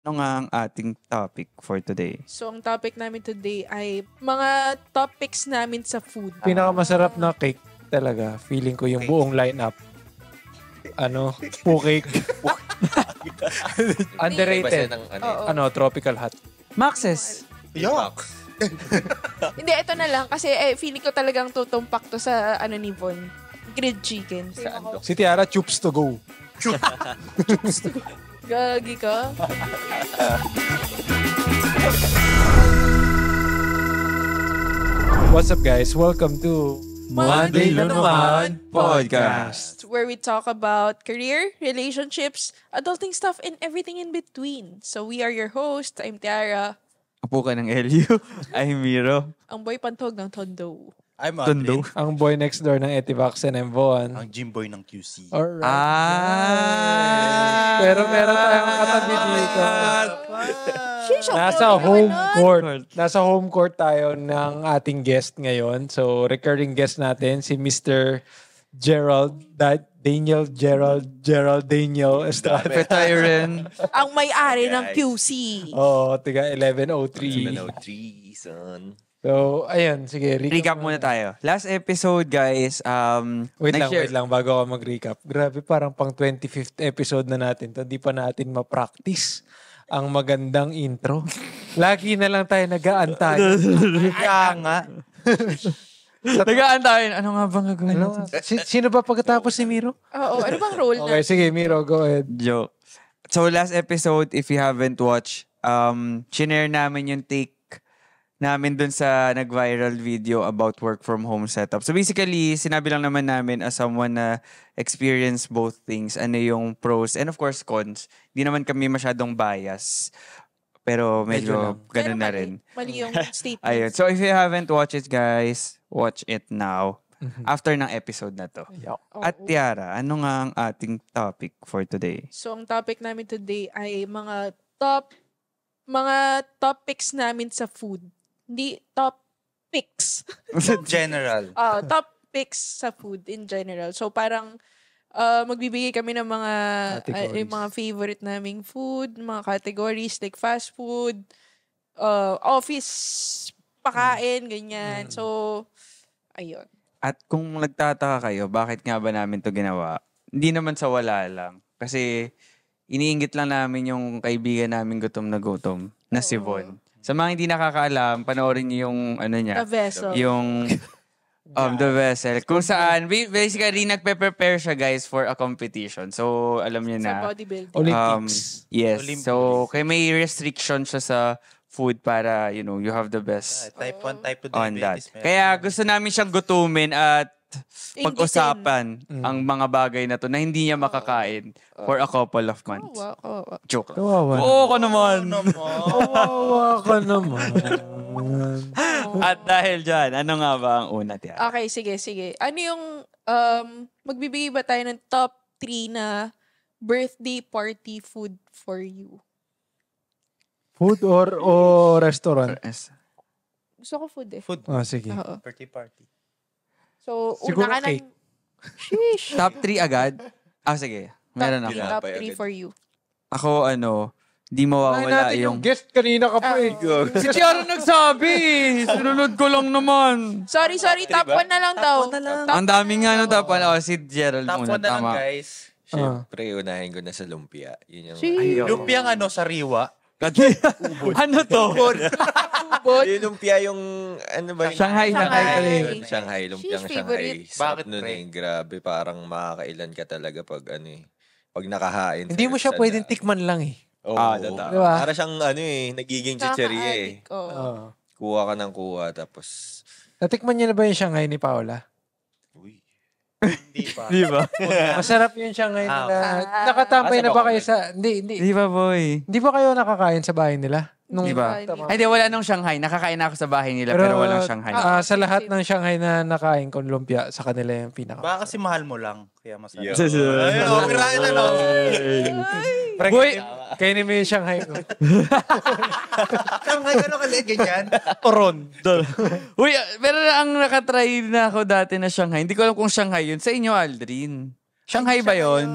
Ano nga ang ating topic for today? So, ang topic namin today ay mga topics namin sa food. Pinakamasarap na cake talaga. Feeling ko yung buong lineup. Po cake. Underrated. Tropical hot. Maxes! Yuck! Hindi, ito na lang. Kasi feeling ko talagang tutumpak to sa ni Von. Grilled chicken. Si Tiara, chups to go. Gagi ka. What's up guys? Welcome to Monday na naman podcast. Where we talk about career, relationships, adulting stuff, and everything in between. So we are your host. I'm Tiara. Apo ka ng LU. I'm Miro. Ang boy pantog ng Tondo. I'm Tondo. Andrin. ang boy next door ng Etivax and I'm Von. Ang gym boy ng QC. Alright. Pero meron tayong katabi dito. Sheesh, Nasa ang home naman. court. Nasa home court tayo ng ating guest ngayon. So, recurring guest natin, si Mr. Daniel Estrada. Veteran. Ang may-ari ng Guys. QC. Oo, tiga 1103. 703, son. So, ayun, sige. Recap muna tayo. Last episode, guys, Wait nag-share- lang, bago ako mag-recap. Grabe, parang pang 25th episode na natin to. Di pa natin ma-practice ang magandang intro. Lagi na lang tayo nag-aantay. Kaya nga. Tagaan tayo. Ano nga bang gagawin Ano? natin? Sino ba pagkatapos si Miro? Oo, ano bang role Okay, sige, Miro, go ahead. Joke. So, last episode, if you haven't watched, shinare namin yung take namin dun sa nag-viral video about work from home setup. So basically, sinabi lang naman namin as someone na experience both things, ano yung pros and of course cons. Hindi naman kami masyadong bias. Pero medyo ganun na rin. Mali yung statement. Ayun. So if you haven't watched it, guys, watch it now. After ng episode na to. Oo. At Tiara, ano nga ang ating topic for today? So, ang topic namin today ay mga topics namin sa food. Hindi top picks. General. Top picks sa food in general. So, parang magbibigay kami ng mga Categories. yung mga favorite naming food, mga categories like fast food, office pakain, ganyan. So, ayun. At kung nagtataka kayo, bakit nga ba namin to ginawa? Hindi naman sa wala lang. Kasi iniinggit lang namin yung kaibigan namin gutom na si Von. Sa mga hindi nakakaalam, panoorin niyo yung ano niya. The vessel. Yung The Vessel. Kung saan, basically, nagpe-prepare siya, guys, for a competition. So, alam niyo Sa na. bodybuilding. Olympics. Yes. Olympics. So, kaya may restriction siya sa food para, you have the best Type 1, type 2 on that. diabetes. meron. Kaya gusto namin siyang gutumin at Inggitin. pag-usapan ang mga bagay na to na hindi niya makakain for a couple of months. Kawawa. Joke lang. Kawawa. Oo ka naman. Kawawa ka naman. At dahil dyan, ano nga ba ang una, Tiara? Okay, sige. Ano yung, magbibigay ba tayo ng top 3 na birthday party food for you? Food or restaurant? Yes. Gusto ko food eh. Food. Sige. Oo. Birthday party. So, Siguro una ka cake. ng... Sheesh. Top 3 agad? Sige. Meron ako. Top Tinapay 3 agad. for you. Ako, di mawawala yung... guest kanina ka pa eh. Si Tiara nagsabi! Sinunod ko lang naman. Sorry. Top 1 na lang daw. Ang daming nga top 1. Si Gerald Top 1 muna. na lang, Tama. guys. Siyempre, unahin ko na sa lumpia. Yun yung... Sheesh. Lumpia ang sariwa. Ano to? Yung lumpia yung... Ano ba yun? Shanghai. Shanghai. Lumpiang Sheesh, Shanghai. favorite. Sarap Bakit, nun pre? Grabe, parang makakailan ka talaga pag pag nakahain. Hindi mo siya pwedeng tikman lang eh. Oo. totoo. Diba? Para siyang nagiging chicheria eh. Nakaka-addict, oo. Oo. Kuha ka ng kuha tapos... Natikman niya na ba yung Shanghai ni Paula? Uy. Hindi pa. Di ba? Masarap yung Shanghai nila. Ah. Nakatambay Asa na ba ba ako kayo sa... Hindi. Di ba, boy? Hindi ba kayo nakakain sa bahay nila? Di ba? Tama. Ay, di, wala nung Shanghai. Nakakain ako sa bahay nila, pero walang Shanghai. Sa lahat ng Shanghai na nakain kong lumpia, sa kanila yung pinaka. Baka kasi mahal mo lang. Kaya masarap. Ay, okay lang na. Boy, Kainin mo yung Shanghai ko. Shanghai, ano kalit ganyan? Toron. Uy, pero ang nakatry na ako dati na Shanghai. Hindi ko alam kung Shanghai yun. Sa inyo, Aldrin. Shanghai ba yun?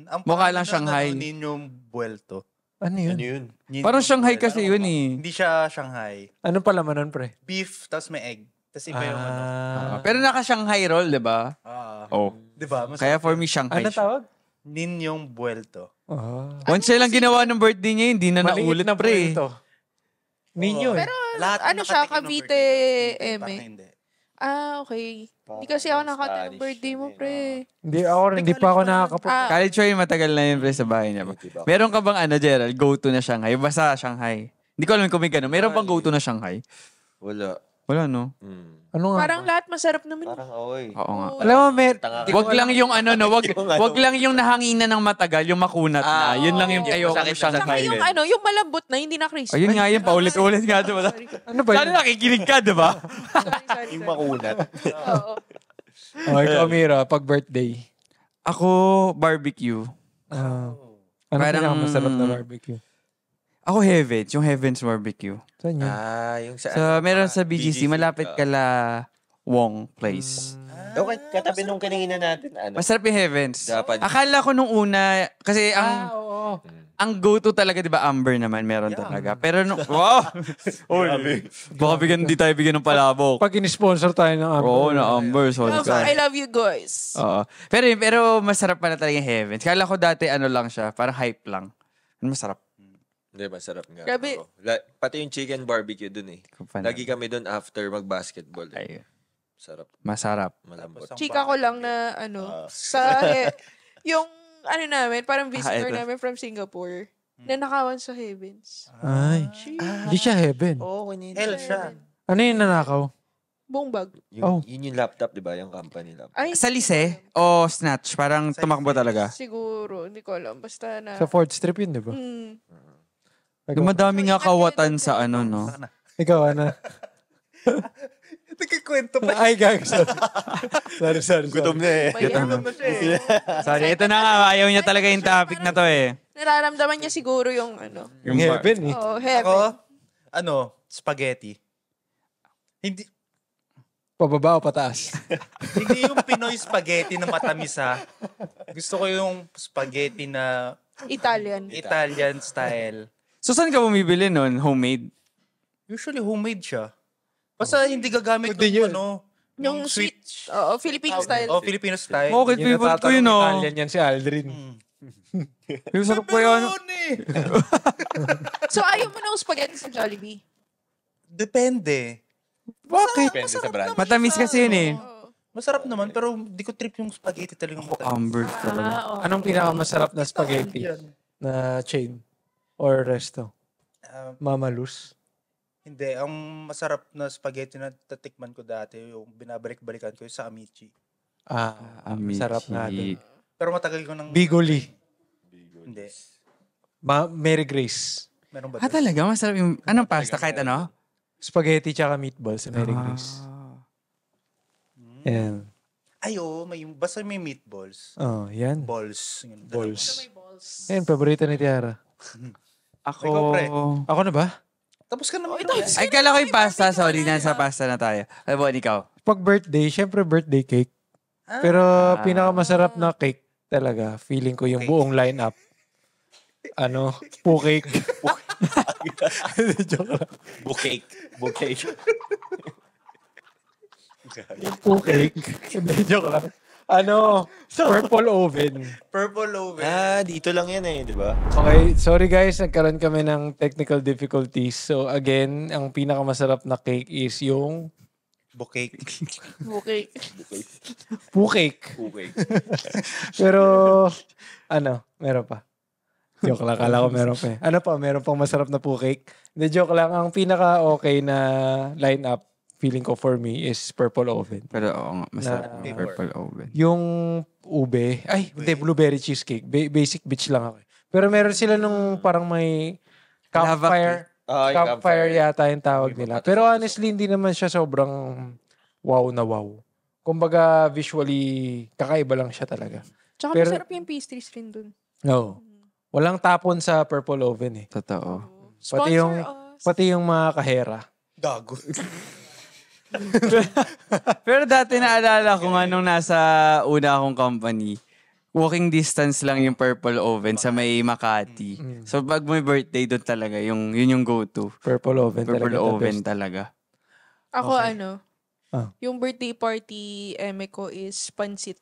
Ang Mukha pangalan lang Shanghai. Ninyong Buelto. Ano Ano yun? yun? Parang Shanghai kasi yun eh. Hindi siya Shanghai. Anong palaman nun, pre? Beef, tapos may egg. Tapos iba yung ano. Pero naka-Shanghai roll, di ba? Oh. Di ba? Kaya for me, Shanghai. Ano tawag? Ninyong buwelto. Once siya lang ginawa ng birthday niya, hindi na Maliit naulit, na pre. ito. Ninyo eh. Pero Lahat ano siya, nakatikim ng Cavite, birthday. Eme. Parang hindi. Okay. Hindi kasi ako nakakita ng birthday mo, pre. Hindi ako rin, hindi pa ako nakakapunta. College ko yun, matagal na yun, pre, sa bahay niya. Meron ka bang, Gerald, go-to na Shanghai? Basta Shanghai. Hindi ko alam kung may gano'n. Meron bang go-to na Shanghai? Wala. Wala, no? Ano nga? Parang lahat masarap naman. Parang oy. Oo nga. Alam mo, Wag lang yung ano, no? Wag lang yung nahanginan ng matagal, yung makunat na. Yun lang yung ayoko masakit ng Saka Shanghai. yung ano, yung malambot na, hindi na crispy. Ayun nga yun, paulit-ulit nga, diba? ano ba Sana yun? nakikinig ka, diba? Sorry. Yung makunat. Oo. Oh, ikaw, Mira, pag birthday. Ako, barbecue. Ano Parang- pinakamasarap na barbecue? Ako, Heavens. Yung Heavens barbecue. Saan yun? Yung sa... Meron sa BGC, malapit kala Wong Place. Okay, katabi nung kanina natin. Ano? Masarap yung Heavens. Dapat. Akala ko nung una, kasi Oo. ang go-to talaga, di ba, Amber naman, meron talaga. Pero nung, wow! Uy, baka di tayo bigyan ng palabok. Pag in-sponsor tayo ng Amber. Oo, na Amber. Sorry ka. I love you guys. Oo. Pero masarap pa na talaga yung Heavens. Kala ko dati ano lang siya, parang hype lang. Masarap. Hindi, masarap nga. Grabe. Oo. Pati yung chicken barbecue dun eh. Lagi kami dun after mag-basketball. Ay, Sarap. masarap. Malambot. Chika ko lang na yung ano namin, parang visitor ito. namin from Singapore, nanakawan sa Heavens. Ay. Hindi siya heaven. Oo, kanina. Hell siya. Ano yung nanakaw? Buong bag. Yun yung laptop, di ba? Yung company laptop. Ay, Sa lise o snatch? Parang tumakbo talaga. siguro. Hindi ko alam. Basta na. Sa 4th Strip yun, di ba? Dumadami nga kawatan sa ano, no? Ikaw, ano? Nagkikwento pa. Ay, gag. Sorry. Gutom na eh. Bayan. Sorry, ito na nga. Ayaw niya talaga yung topic na to eh. Nararamdaman niya siguro yung ano. Yung heaven eh. Oh, Ako, heaven. spaghetti. Hindi Pababa o pataas? hindi yung Pinoy spaghetti na matamis ha. Gusto ko yung spaghetti na Italian. Italian style. So, saan ka bumibili nun? Homemade? Usually homemade siya. Basta hindi gagamit Hindi yun. ng ano, Yung sweet. Oo, Filipino style. o Filipino style. Okay, favorite ko yun, oh. Italian yan si Aldrin. Yung sarap ko yun. So, ayaw mo ng spaghetti sa Jollibee? Depende. Bakit? Depende sa brand. Matamis kasi yun eh. Masarap naman, pero di ko trip yung spaghetti talagang matamis. Amber talaga. Anong pinakamasarap na spaghetti na chain or resto? Mama Luz? Hindi, ang masarap na spaghetti na tatikman ko dati, yung binabalik-balikan ko yung sa Amici. Masarap nga doon. Pero matagal ko nang... Bigoli. Hindi. Mary Grace. Meron ba? Ah, talaga? Masarap yung... Anong pasta? Kahit ano? Spaghetti tsaka meatballs sa Mary Grace. Yan. Ay, oo, basta may meatballs. Oh, yan. Balls. Yun, Balls. May balls. Yan, paborito ni Tiara. Ako... Ikaw, pre. Ako na ba? Tapos ka naman. Ay, kala ko yung pasta. Sorry, nasa pasta na tayo. Ay, buwan ikaw. Pag birthday, syempre birthday cake. Pero pinakamasarap na cake talaga, feeling ko yung buong lineup. Ano? Po cake. Joke lang. Bukake. Po cake. Hindi, joke lang. Ano? Purple oven. Purple oven. Dito lang yan eh, di ba? Okay, sorry guys, nagkaroon kami ng technical difficulties. So again, ang pinakamasarap na cake is yung Bukake. Okay. po cake. Bukake. Pero, ano, meron pa. Joke lang, kala ko meron pa eh. Ano pa, meron pang masarap na po cake. Hindi, joke lang, ang pinaka-okay na lineup, feeling ko for me, is purple oven. Pero oo nga, masarap Na- yung purple oven. Yung ube, hindi, blueberry cheesecake. Basic bitch lang ako. Pero meron sila nung parang may campfire. Campfire yata yung tawag nila. Pero honestly, hindi naman siya sobrang wow na wow. Kumbaga, visually, kakaiba lang siya talaga. Tsaka Pero- masarap yung pastries rin dun. No. Walang tapon sa purple oven eh. Totoo. Sponsor us. Pati yung mga kahera. Gago. Pero dati naalala ko nga nung nasa una akong company, walking distance lang yung Purple Oven sa may Makati. So pag may birthday doon talaga, yun yung go-to. Purple Oven Purple talaga. Oven talaga. Ako Ah. yung birthday party ko is pansit.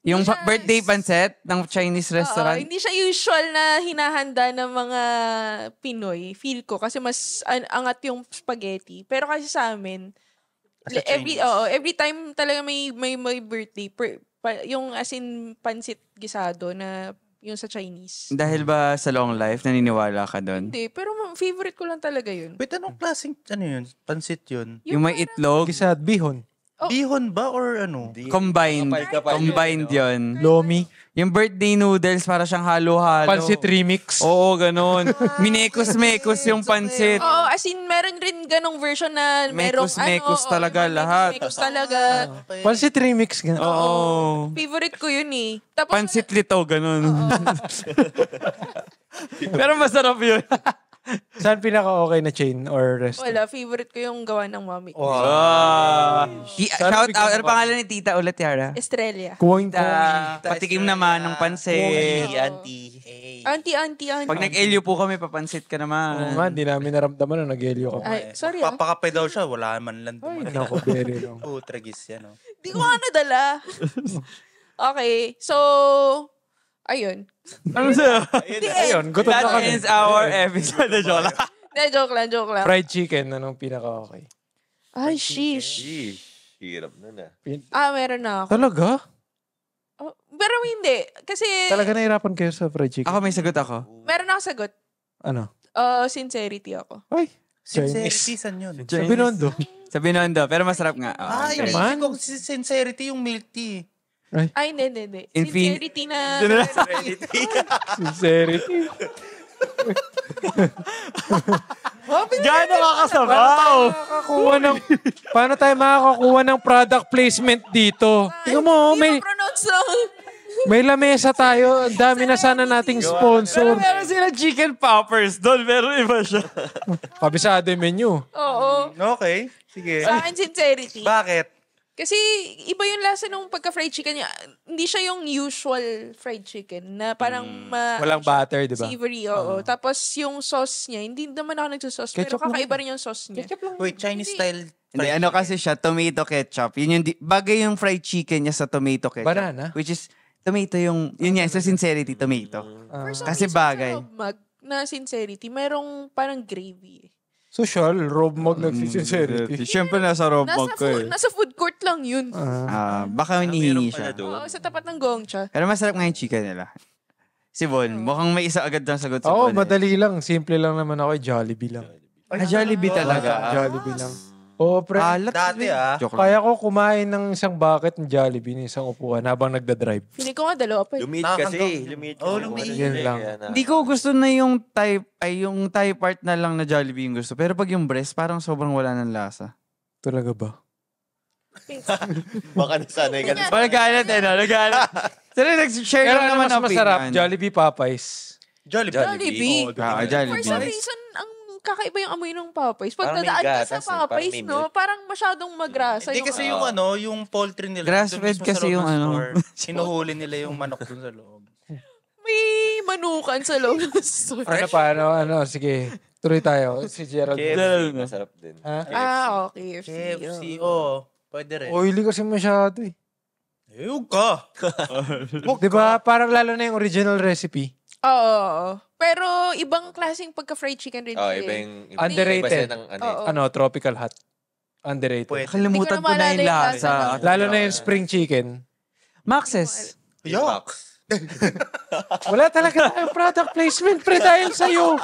Yung Hindi siya- birthday pancit ng Chinese restaurant. Hindi siya usual na hinahanda ng mga Pinoy. Feel ko kasi mas angat yung spaghetti. Pero kasi sa amin, Sa every time talaga may birthday, yung as in pansit gisado na yung sa Chinese. Dahil ba sa long life, naniniwala ka doon? Hindi, pero favorite ko lang talaga yun. Wait, anong klaseng, yun? Pansit yun? Yung may itlog, Gisad, bihon. Bihon ba or ano? combined. Kapal-kapal Combined yun. Lomi. Yung birthday noodles, para siyang halo-halo. Pansit remix. Oo, ganun. Minekos-mekos yung pansit. Oo, as in, meron rin ganong version na merong Mekos talaga lahat. Mekos talaga. Pansit remix. Oo. Favorite ko yun eh. Tapos, Pansit lito, ganun. Pero masarap yun. Saan pinaka-okay na chain or restaurant? wala, favorite ko yung gawa ng mami ko. Shout out. Ano pangalan ni Tita ulit, Yara? Estrella. Kuwing Patikim naman ng pansit. Auntie. Pag nag-elyo po kami, papansit ka Oo naman. nga, hindi namin naramdaman na nag-elio ka. Ay, sorry ah. Papakape daw siya, wala man lang dumating. Naku, very long. Tragis yan, oh. Di ko nga nadala. Okay, so, ayun. Ano sa'yo? Ayun, gutom na That kami. ends our episode. Joke lang. Joke lang. Fried chicken, anong pinaka-okay? Ay, sheesh. Hirap na na. Meron na ako. Talaga? Oh, pero hindi. Kasi, Talaga nahirapan kayo sa fried chicken? Ako may sagot ako. meron ako sagot. Ano? Sincerity ako. Ay, Sincerity, san yun? sa Binondo. Sa Binondo, pero masarap nga. Ay, Okay. hindi ko sincerity yung milk tea. Ay, hindi. Infin- Sincerity na... Sincerity. Gano'n kakasabaw? Paano tayo makakakuha ng product placement dito? Tingnan mo, Hindi ma-pronounce lang. may lamesa tayo. Ang dami na sana nating sponsor. Meron sila chicken poppers doon, pero iba siya. Kabisado yung menu. Oo. Okay, sige. Sa akin, sincerity. Bakit? Kasi iba yung lasa ng pagka-fried chicken niya. Hindi siya yung usual fried chicken na parang Walang butter, di ba? savory, oo. Tapos yung sauce niya, hindi naman ako nagsusauce. Pero Ketchup lang. kakaiba rin yung sauce niya. Wait, Chinese style. Hindi, ano kasi siya, tomato ketchup. Yun yung, bagay yung fried chicken niya sa tomato ketchup. Banana? Which is, tomato yung, yun yan, sa sincerity, tomato. For some Kasi reason, bagay. sa Rob Mag na sincerity, merong parang gravy. Social, Rob Mag nagsisincerity. Siyempre nasa rob mug ko eh. Nasa food court lang yun. Baka hinihingi siya. Oo, sa tapat ng Gongcha. Pero masarap nga yung chicken nila. Si Bon, mukhang may isa agad na sagot si Oo, Bon. madali lang. Simple lang naman ako. Jollibee lang. Jollibee talaga. Jollibee lang. Oo, pre. Dati Joke lang. Kaya ko kumain ng isang bucket ng Jollibee ng isang upuan habang nagda-drive. Hindi ko nga dalawa pa. Lumit kasi. Lumit. Yan lang. Hindi ko gusto na yung yung thigh part na lang na Jollibee yung gusto. Pero pag yung breast, parang sobrang wala ng lasa. Talaga ba? Baka nasanay ka na. Nagalit no? Nagalit. Pero nag-share Pero lang ano naman mas ang masarap? opinion. Jollibee, Popeyes. Jollibee. Jollibee. For some reason, ang kakaiba yung amoy ng Popeyes. Pag Parang may dadaan ka sa gatas, parang Popeyes, may no? milk. Parang masyadong magrasa. Hindi kasi yung yung poultry nila. Grass-fed doon mismo sa kasi loob yung ng ano. store. Hinuhuli nila yung manok dun sa loob. May manukan sa loob ng store. Ano pa? Ano? Sige. Tuloy tayo. Si Gerald. KFC, masarap din. Ha? Okay. KFC, pwede rin. Oily kasi masyado eh. Huwag ka. Di ba? Parang lalo na yung original recipe. Oo. Pero ibang klaseng pagka-fried chicken rin. Oh, siya iba eh. yung... Underrated. Iba ng, Oo. Ano? Tropical hot. Underrated. Pwede. Kalimutan ko na yung lasa. Lalo na yung spring chicken. Maxes. Yuck. Wala talaga tayong product placement, pre, dahil sa'yo.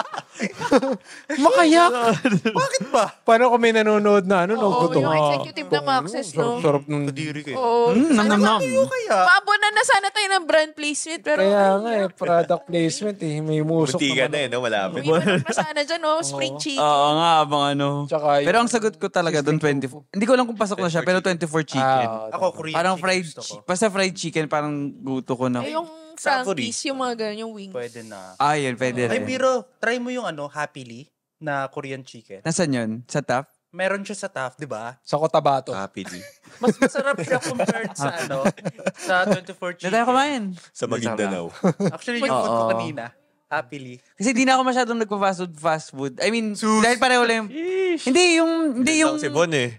Makayak. Bakit ba? Paano kung may nanonood na ano? Oo, gutom yung ako. executive na Maxes, no? Sarap nung... Kadiri kayo. Oo. Nam. Kaya, Maabunan na sana tayo ng brand placement, pero... Kaya nga eh, product placement eh. May musok Buti ka naman. na no? Malapit. Umiiwan na sana dyan, no? Spring chicken. Oo nga, abang ano. Tsaka Pero ang sagot ko talaga doon 24. Hindi ko lang kung pasok na siya, pero 24 chicken. ako Korean Parang chicken fried, gusto ko. basta fried chicken, parang gusto ko na. Eh, yung Frankies, yung mga ganyan, yung wings. Pwede na. Yun, pwede Ay, rin. Biro, try mo yung Happily na Korean chicken. Nasaan yun? Sa top? meron siya sa Taft, di ba? Sa Cotabato. Happily. Mas masarap siya compared sa sa 24 Na tayo chicken. kumain. Sa Maguindanao. Actually, yung food ko Oo. kanina, happily. Kasi di na ako masyadong nagpa-fast food. I mean, dahil pareho lang yung... Hindi yung... Si Bon eh.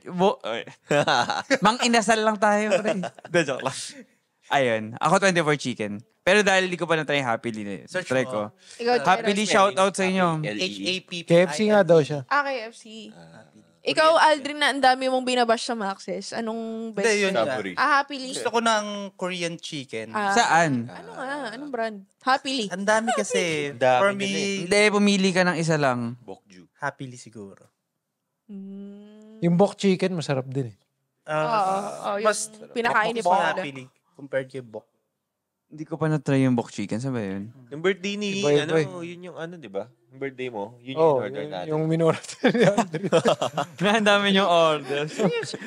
Mang inasal lang tayo. De, joke lang. Ayun. Ako 24 chicken. Pero dahil di ko pa na-try happily na yun. Search Try mo. ko. Ikaw, Happily shout out sa inyo. HAPP. KFC nga daw siya. KFC. Ikaw, Aldrin, na ang dami mong binabash sa Maxes. Anong best? Hindi, yun nga. Saburi. Happily. Gusto ko ng Korean chicken. Saan? Ano nga? Anong brand? Happily. Ang dami kasi. Dami For din me, Hindi, pumili ka ng isa lang. Bokju. happily siguro. Yung bok chicken, masarap din eh. Oo, yung pinakain ni bok Paula. happily compared kay bok. Hindi ko pa na-try yung bok chicken. Saan ba yun? Yung birthday ni, Iba-iba yun yung di ba? Yung birthday mo, yun Oh, yung order natin. yung minority ni Andre. Ang dami yung order.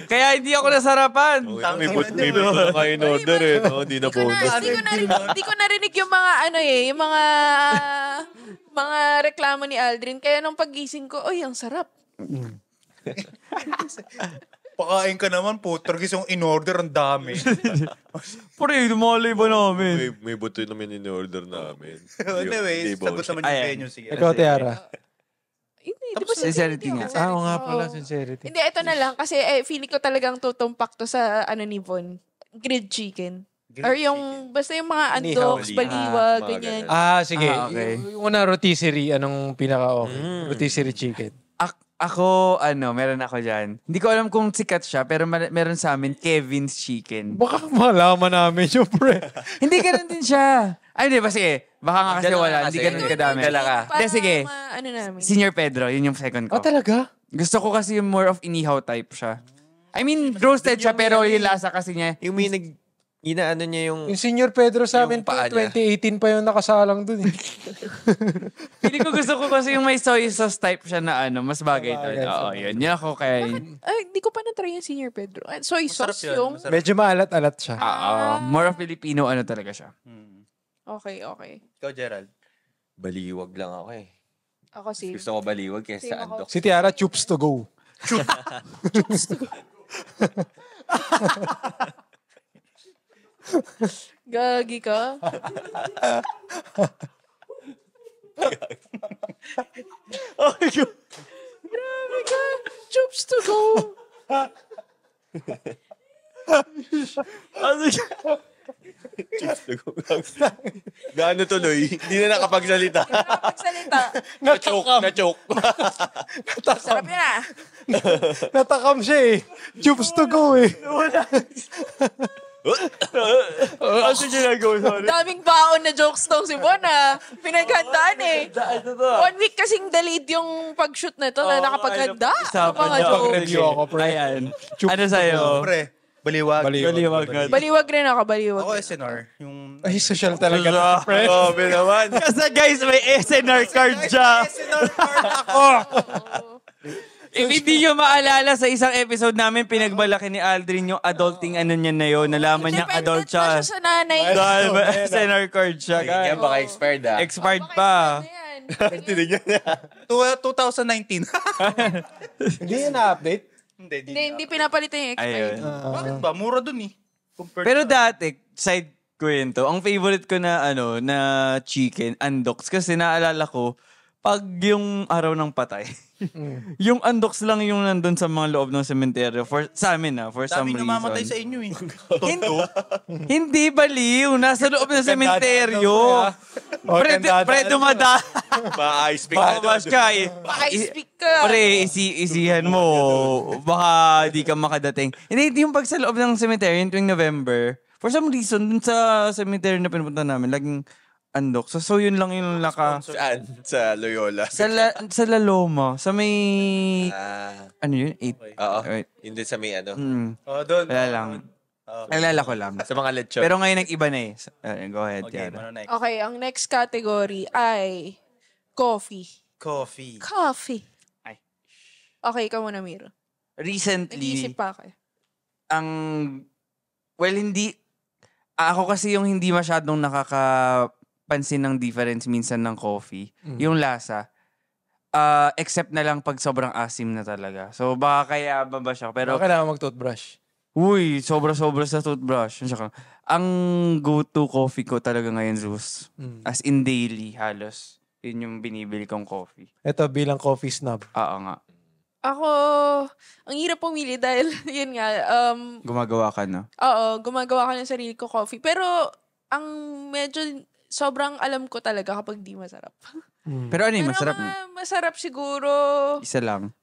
Kaya hindi ako nasarapan. May buto na kayo in order eh, no? Hindi na bonus. Hindi ko narinig yung mga yung mga reklamo ni Aldrin. Kaya nung pagising ko, ang sarap. Pakain ka naman, putragis yung in-order, ang dami. Pre, dumalay ba namin? May buto naman in order namin. Anyway, sagot naman yung Ayan. venue. Sige. Ikaw, Tiara. Hindi, di Tapos ba sincerity nga. Oo nga pala, Oo. sincerity. Hindi, ito na lang. Kasi feeling ko talagang tutumpak to sa ni Von. Grilled chicken. Grilled Or yung, basta yung mga andoks, Inihaw. baliwag, Mga ganyan. Ah, sige. Okay. Yung una, rotisserie. Anong pinaka-okay? Rotisserie chicken. Ako, meron ako dyan. Hindi ko alam kung sikat siya, pero meron sa amin, Kevin's Chicken. Baka malaman namin yung pre. Hindi, ganun din siya. Ay, hindi ba? Sige. Baka nga kasi Dala wala. ka Hindi kasi. ganun kadami. Dala ka. Hindi, sige. Ano namin. Senior Pedro, yun yung second ko. Ah, talaga? Gusto ko kasi yung more of inihaw type siya. I mean, roasted siya, pero yung lasa kasi niya. Yung may inaano niya yung... Yung Senior Pedro sa amin, Yung paa niya. 2018 pa yung nakasalang dun eh. Hindi ko gusto ko kasi yung may soy sauce type siya na mas bagay doon. Oo, yun. Yun ako kaya yun. Ay, di ko pa na-try yung Senior Pedro. Soy Masarap sauce yun, yung... masarap. Medyo maalat-alat siya. More of Filipino talaga siya. Okay. Ikaw, Gerald. Baliwag lang ako eh. Ako si... Gusto ko baliwag Same kaysa ako. andok. Si Tiara, chups to go. Gagi ka? Grabe ka! Chups to go! Gaano tuloy? Hindi na nakapagsalita. Pagsalita. Na-choke. Sarap yan ah. Natakam siya eh. Chups to go eh. Ano ginagawa sa Daming baon na jokes tong si Bon ah. Pinaghandaan eh. 1 week kasing delayed yung pag-shoot na ito na nakapaghanda. Ang mga jokes. Pag-review ako, pre. Ayan. Ano sa'yo? Pre, baliwag. Baliwag nga. Baliwag rin ako, baliwag. Ako, SNR. Yung... Ay, social talaga na, pre. Grabe naman. Kasi guys, may SNR card siya. SNR card ako! If hindi nyo maalala sa isang episode namin, pinagbalaki ni Aldrin yung adulting niya na yun. Nalaman niyang adult siya. Sa nanay. Dahil SNR card siya. Yan baka expired ah. Expired pa. Tinigyan niya. 2019. Hindi yan na-update. Hindi pinapalitan yung expired. Ayun. Bakit ba? Mura dun eh. Compared Pero sa- dati, side kwento, ang favorite ko na na chicken, andoks. Kasi naalala ko, pag yung araw ng patay, yung andoks lang yung nandun sa mga loob ng sementeryo. Sa amin for some daming reason. namamatay sa inyo eh. Hindi baliw. Nasa loob ng sementeryo. Pre, dumada. Ma-ice pick Bakabash ka eh. Paka-speak ka. Pre, isihan mo. Baka di ka makadating. Hindi yung pag sa loob ng cemetery, yung tuwing November, for some reason, dun sa cemetery na pinupunta namin, laging andok. So yun lang yung Saan? Sa Loyola. sa La Loma. Sa may... ano yun? 8. Oo. Wait. Hindi sa may ano. Oh, doon. Wala lang. Alala ko lang. Sa mga lechon. Pero ngayon nag-iba na eh. Go ahead, Okay, Tiara. ano next? Okay, ang next category ay coffee. Coffee. Coffee. Ay. Okay, ikaw muna, Miro. Recently, Nag-iisip pa kayo. hindi, ako kasi yung hindi masyadong nakakapansin ng difference minsan ng coffee. Yung lasa. except na lang pag sobrang asim na talaga. So, baka kaya ba siya? Pero, Pero kailangan mag-toothbrush. uy, sobra-sobra sa toothbrush. Ang go-to coffee ko talaga ngayon, Zeus. As in daily, halos. Yun yung binibili kong coffee. Ito, bilang coffee snob. Oo nga. Ako, ang hirap pumili dahil, yun nga, Gumagawa ka, no? oo, gumagawa ka ng sarili ko coffee. Pero, ang medyo, sobrang alam ko talaga kapag di masarap. Pero ano yung Pero masarap? mga masarap siguro, Isa lang.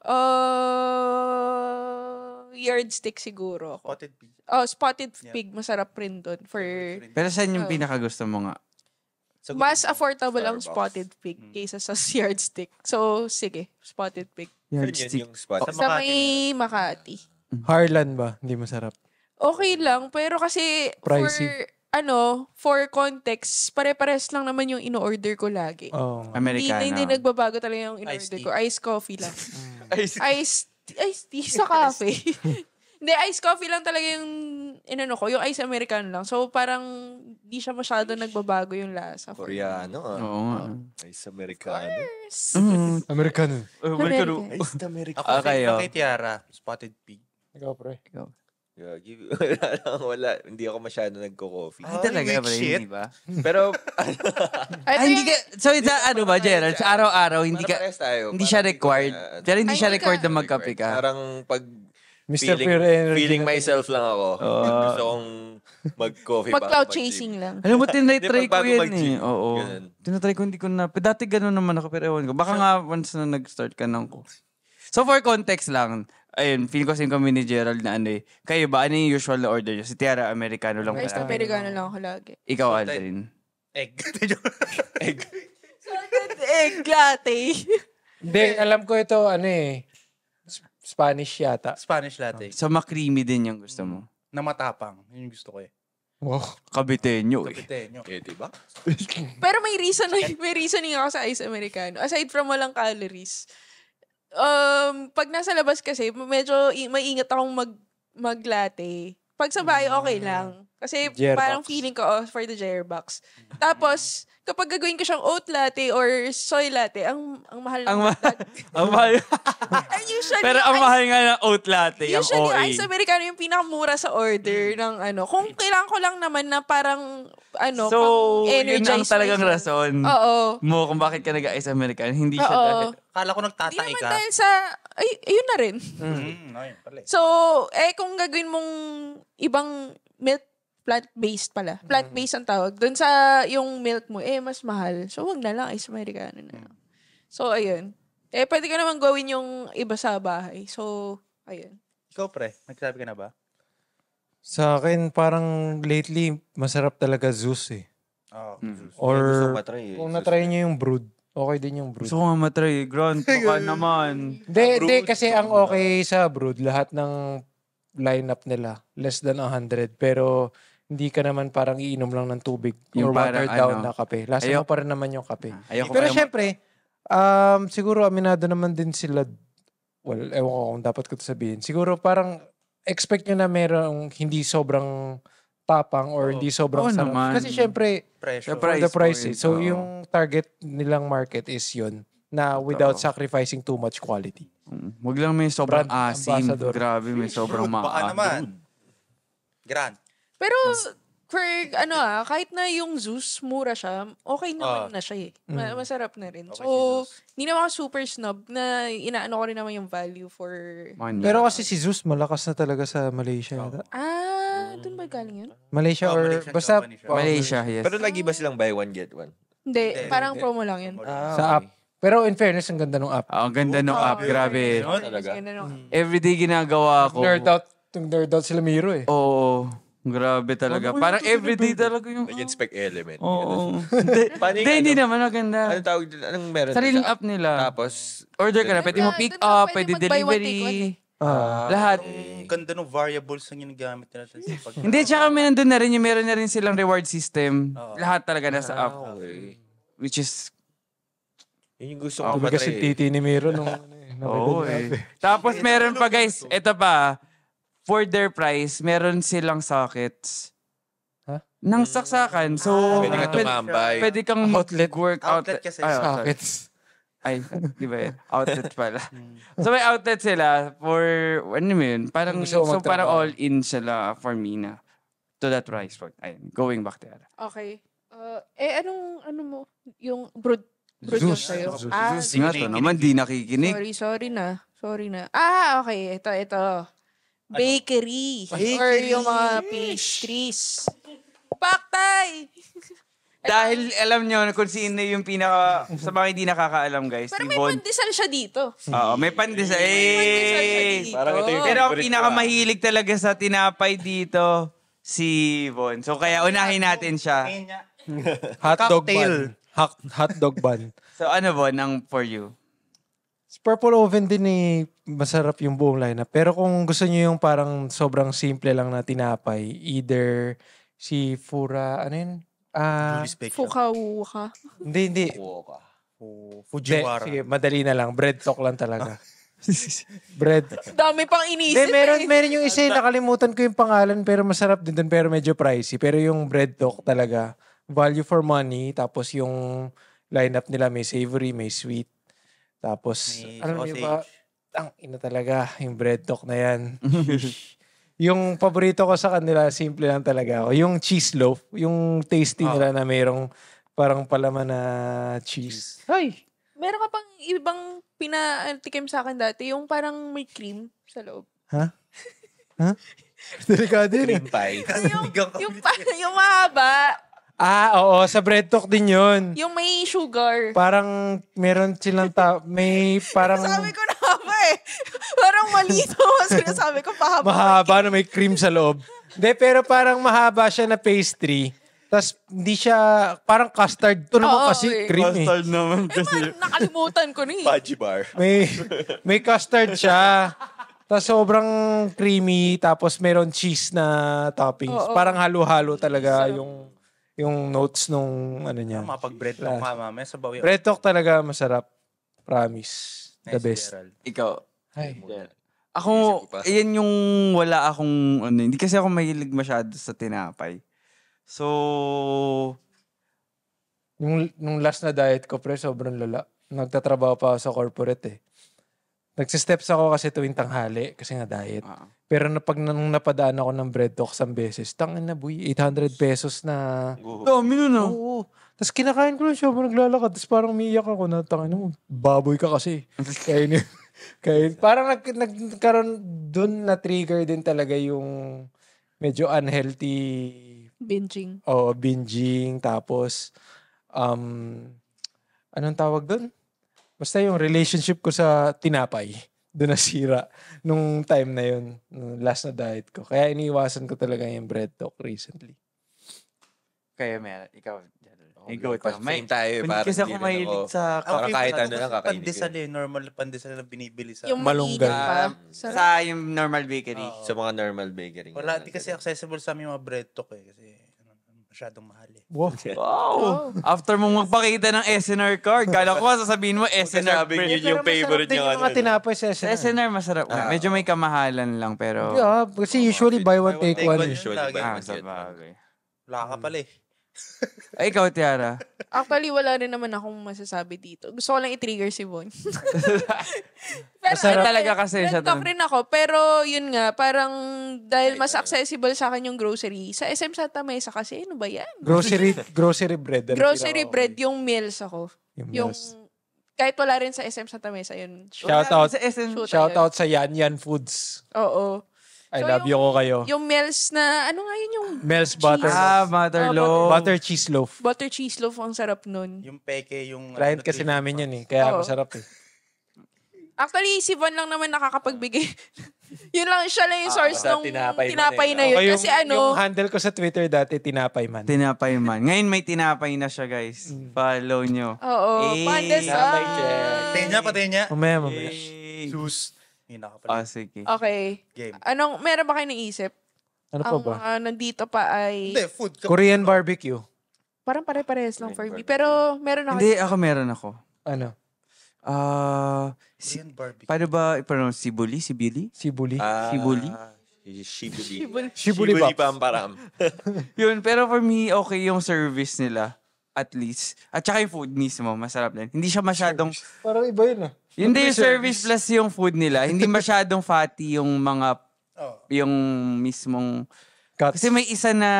yardstick siguro. Spotted pig. Oh, spotted pig, masarap rin doon. Pero saan yung pinakagusto mo nga? Mas affordable ang Starbucks. spotted pig kaysa sa yardstick. So, sige, spotted pig. Yun Yardstick. yung spot. Sa Sa may Makati. Harlan ba? Hindi masarap. Okay lang, pero kasi Pricey. for context, pare-pares lang naman yung ino-order ko lagi. Oh. Americano. Hindi nagbabago talaga yung Iced in-order tea. ko. Iced coffee lang. Ice. Iced tea sa cafe. Hindi, iced coffee lang talaga yung ko, yung iced Americano lang. So, parang di siya masyado nagbabago yung lasa. Koreano Oo nga. Ice Americano. Americano. Americano. Ice Americano. Ako kayo. kay Tiara, spotted pig. Ikaw, pre. Gagi. Wala. Hindi ako masyado nagko-coffee. Ay, talaga ba shit. yun, di ba? Pero, Ito Hindi ka, so, ano ba, Gerald? Sa araw-araw, hindi ka, parehas tayo. hindi siya Parang required. Pero hindi Ay, siya hindi required ka- na magkape ka. Parang pag Mr. Pure Energy. feeling myself lang ako. Gusto kong mag-coffee Mag-cloud bago chasing mag-gym. lang. Alam mo, tinatry Hindi, ko bago yan mag-gym. eh. Oo. Ganun. Tinatry ko, hindi ko na. Dati ganun naman ako, pero ewan ko. Baka nga once na nag-start ka ng coffee. So for context lang, ayun, feel ko same kami ni Gerald na ano eh. Kayo ba, ano yung usual na order nyo? Si Tiara, Americano lang Iced pala. Americano lang ako lagi. Ikaw, Aldrin. Egg. Salted egg latte. Hindi, alam ko ito, Spanish yata. Spanish latte. So ma-creamy din yung gusto mo. Na matapang. Yun yung gusto ko eh. Wow. Kabitenyo eh. Kapitenyo. Diba? Pero may reasoning ako sa iced Americano. Aside from walang calories. Pag nasa labas kasi, medyo maingat akong mag-latte. Pag sa bahay, okay lang. Kasi Jerbox. parang feeling ko, for the Jerbox. Tapos, kapag gagawin ko siyang oat latte or soy latte, ang mahal Ang ng mahal. Ang mahal. And usually, Pero ang mahal nga ng oat latte, ang usually, OA. ice Americano yung pinakamura sa order ng Kung kailangan ko lang naman na parang, So, yun pang-energize ang talagang myself. rason Oo. mo kung bakit ka nag-ice American. Hindi siya Oo. dahil... Kala ko Hindi nagtatay naman ka. dahil sa, ayun na rin. Ayun pala eh. So, kung gagawin mong ibang milk, plant-based pala. Plant-based ang tawag. Doon sa yung milk mo, mas mahal. So, wag na lang, ice Americano na lang. So, ayun. Pwede ka naman gawin yung iba sa bahay. So, ayun. Ikaw pre, nagsabi ka na ba? Sa akin, parang lately, masarap talaga Zeus eh. Oo. Gusto Or ko matry eh. kung natry nyo yung brood, okay din yung brood. Gusto ko nga matry. Grant, baka naman. Hindi, kasi ang okay sa brood, lahat ng lineup nila, less than 100. Pero, hindi ka naman parang iinom lang ng tubig Yung or watered parang down ano, na kape. Lasa mo pa rin naman yung kape. Ayoko Pero kaya syempre, siguro aminado naman din sila, well, ewan ko kung dapat ko ito sabihin. Siguro parang expect nyo na merong hindi sobrang tapang or hindi sobrang Oo sarap. naman. Kasi syempre, Pressure. Syempre, for the price point, eh. So oo. yung target nilang market is yun na without sacrificing too much quality. Huwag lang may sobrang Brand asim. ambassador. Grabe, may sobrang Baka naman. Grand. Pero, kahit na yung Zeus, mura siya, okay naman na siya eh. Masarap na rin. Okay So, si Zeus. hindi naman ako super snob na inaano ko rin naman yung value for... Money. Pero kasi si Zeus malakas na talaga sa Malaysia. yata. Doon ba galing yun? Malaysia or Malaysian basta company siya. Malaysia, yes. Pero lagi ba silang buy one, get one? Hindi, parang promo lang yun. sa app. Pero in fairness, ang ganda ng app. Ang ganda ng app, grabe. Talaga. Ganda nung- Everyday ginagawa ko. Nerd out sila Miro eh. Oo. Grabe talaga. Parang everyday talaga yung... Nag-inspect element. Oo. Paano yung Hindi ano? naman maganda. Anong tawag din? Anong meron? Sariling sa app nila. Tapos, Order ka na. Pwede mo pick Doon na up, pwede pwede mag-buy one, take delivery. Ah. Lahat. Ang ganda ng variables na ginagamit nila. Hindi, tsaka may nandun na rin yung meron na rin silang reward system. Lahat talaga nasa app. okay. Which is... Yun yung gusto ko Tumigas matry. yung titi ni Miro nung Oo Tapos meron pa guys, ito pa. For their price, meron silang sockets. Ha? Nang saksakan. So, Pwede ka tumambay. pwede kang Outlet. mag-workout. Outlet kasi. Sockets. Ay, di ba yun? Outlet pala. So may outlet sila for, ano mo yun? Parang, Gusto ko so parang magtrabaho. all in sila for me na to that price point. Ayun, going back there. Okay. Ano mo? Yung brood yung Zeus. sa'yo? Zeus. Ah, Zeus nga to naman, di nakikinig. sorry na. Okay. Ito. Bakery. Or yung mga pastries. Paktay! Dahil alam nyo kung sino yung sa mga hindi nakakaalam guys, Pero si may Von. pandesal siya dito. Oo, may pandesal. Pandesal siya Eh! dito. Parang ito yung Pero ang favorite ko, pinakamahilig talaga sa tinapay dito, si Von. So kaya unahin natin siya. Hotdog Cocktail. bun. Hotdog bun. So ano Von, ang for you? Purple Oven din masarap yung buong lineup. Pero kung gusto niyo yung parang sobrang simple lang na tinapay, either si Fura, ano yun? Julie's Bake Shop. Fukawa. Hindi. Kuha ka. Fujiwara. Sige, madali na lang. Bread talk lang talaga. Bread. Dami pang Hindi, inisip meron yung isa, nakalimutan ko yung pangalan, pero masarap din dun, pero medyo pricey. Pero yung bread talk talaga, value for money, tapos yung lineup nila may savory, may sweet. Tapos, May alam niyo sausage. ba, ang ina talaga, yung bread talk na yan. Yung paborito ko sa kanila, simple lang talaga ako. Yung cheese loaf, yung tasty nila na mayroong parang palaman na cheese. Ay! Meron ka pang ibang pinatikim sa akin dati, yung parang may cream sa loob. Ha? Delikado yun. Cream pie. Yung mahaba. Oo, sa bread talk din yun. Yung may sugar. Parang meron silang may parang Sabi ko na ba Parang malito ang sinasabi ko pahaba. mahaba na may cream sa loob. Hindi, pero parang mahaba siya na pastry. Tapos hindi siya, parang custard. Ito naman Oo, kasi eh. cream eh. naman Nakalimutan ko na eh. Fudgy bar. May custard siya. Tapos sobrang creamy. Tapos meron cheese na toppings. Oo. Parang halo-halo talaga yung notes nung ano niya. Mapag-bread talk ka mamaya sa bawi. Bread talk talaga masarap. Promise. The best. Ikaw. Ay. Ako, yan yung wala akong, hindi kasi ako mahilig masyado sa tinapay. So, Nung last na diet ko, pre, sobrang lala. Nagtatrabaho pa ako sa corporate eh. Nagsisteps ako kasi tuwing tanghali kasi nga diet. Pero pag nung napadaan ako ng bread talk isang beses, tangin na boy, 800 pesos na. dami nun ah. Oo. Tapos kinakain ko lang siya habang naglalakad. Tapos parang umiiyak ako na, tangin mo, baboy ka kasi. Parang nagkaroon dun na trigger din talaga yung medyo unhealthy Binging. binging. Tapos, anong tawag dun? Basta yung relationship ko sa tinapay, doon nasira nung time na yun, nung last na diet ko. Kaya iniiwasan ko talaga yung bread talk recently. Kaya meron, ikaw. Ikaw, May same tayo. Hindi Parang kasi ako hindi rin mahilig ako. sa Parang kahit ano lang kakainin ko. Pandesal normal pandesal na binibili sa... Yung Malunggay. mainit pa. Sarap. sa yung normal bakery. Sa mga normal bakery. Wala, di kasi accessible sa amin yung mga bread talk eh. Kasi masyadong mahal eh. Wow. Wow! After mong magpakita ng SNR card, kala ko sasabihin mo SNR. Sabi niyo yung favorite din niya. yung mga tinapay sa Sa SNR masarap. Medyo may kamahalan lang pero... Yeah, kasi usually buy one, take one. Usually Lagi. buy one, sa get one. bagay. Wala ka pala eh. Ay, ikaw, Tiara. Actually, wala rin naman akong masasabi dito. Gusto ko lang i-trigger si Von. Pero Masarap talaga kasi siya bread talk doon. rin ako. Pero yun nga, parang dahil mas accessible sa akin yung grocery. Sa SM Santa Mesa kasi, ano ba yan? Grocery bread. Ano Grocery pinaka- bread, yung meals ako. Yung Yung, meals. kahit wala rin sa SM Santa Mesa, yun. Shout out. Sa SN. Shout out sa Yan Yan Foods. Oo. I So, love you ko kayo. Yung meals na, ano nga yun yung Mel's butter. Motherloaf. Butter cheese loaf. butter cheese loaf, ang sarap nun. Yung peke, yung... Client kasi namin yun eh. Kaya Oo. masarap eh. Actually, si Von lang naman nakakapagbigay. Yun lang, siya lang yung source sa nung tinapay tinapay, man na eh. yun. Okay, Kasi yung ano, handle ko sa Twitter dati, tinapay man. Tinapay man. Ngayon may tinapay na siya, guys. Follow nyo. oo, pandesal. Patayin niya. Mamaya. Sus. Yun nakapala. Sige. Okay. Game. Meron ba kayo naisip? Ano pa Ang ba? nandito pa ay, Hindi, food. Korean barbecue. parang pare-parehas lang for me. Pero meron ako. Hindi, meron ako. Ano? Korean barbecue. Paano ba i-pronounce? Sibuli? Sibili? Sibuli. Shibuli? Shibuli. Shibuli Box. Pamparam. Yun, pero for me, okay yung service nila. at least. At saka yung food mismo, masarap din. Hindi siya masyadong... Parang iba yun ah. Hindi yung service plus yung food nila. Hindi masyadong fatty yung mga... Yung mismong... Kasi may isa na